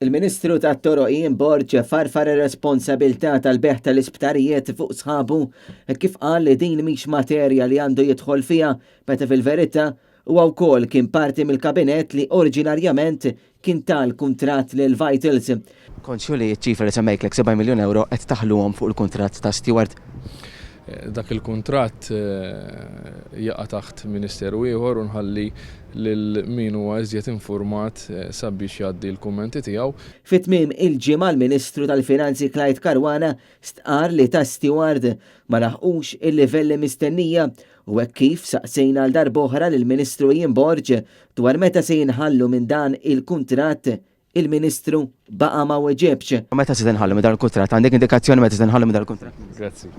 Il-Ministru tat-Toroq Borġ farfar ir-responsabilità tal-beħ tal-isptarijiet fuq sħabu kif qal li din mhix materja li għandu jidħol fiha meta fil-verità huwa wkoll kien parti mill-kabinett li oriġinarjament kien tal-kuntratt lil Vitals. Konxju li ċifra li semmejklek 7 miljun euro qed taħluhom fuq il-kuntratt ta' Stewart. Dak il-kuntratt jaqa' taħt Ministeru ieħor u nħalli lil min huwa iżjed informat sabiex jgħaddi l-kummenti tiegħu. Fit-tmiem il-ġimgħa l-Ministru tal-Finanzi Clyde Caruana stqar li ta' Stewart ma laħqux il-livelli mistennija u hekk kif saqsejna għal darb'oħra lill-Ministru Borġ dwar meta se jinħallu minn dan il-kuntratt, il-Ministru baqa' ma weġibx. Meta se tinħallu minn dan il-kuntratt? Għandek indikazzjoni meta se tinħallu minn dan il-kuntratt? Grazzi.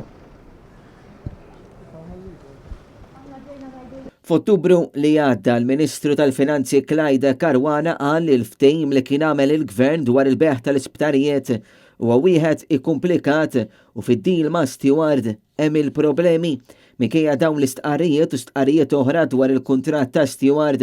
F'Ottubru li għadda l-Ministru tal-Finanzi Clyde Caruana qal li l-ftehim li kien għamel il-Gvern dwar il-beħ tal-isptarijiet huwa wieħed ikkumplikat u fid-deal ma' Stewart hemm il-problemi. Minkejja dawn l-istqarrijiet u stqarrijiet oħra dwar il-kuntratt ta' Stewart,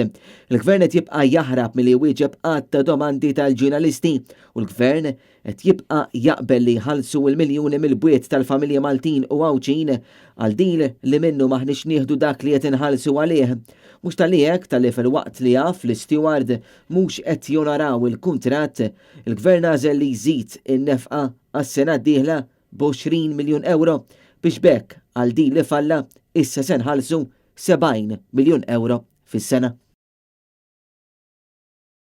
il-Gvern qed jibqa' jaħrab milli jwieġeb qatt ta' domandi tal-ġurnalisti u l-Gvern qed jibqa' jaqbel li jħallsu l-miljuni mill-bwiet tal-familja Maltin u Għawċin għal deal li minnu maħniex nieħdu dak li qed inħallsu għalih. Mhux tal-hekk tal-li fil-waqt li jaf li Stewart mhux qed jonaraw il-kuntratt, il-Gvern għażel li jżid in-nefqa għas-sena d-dieħla b'20 miljun euro biex bekk għal din li falla issa se nħallsu 70 miljun euro fis-sena.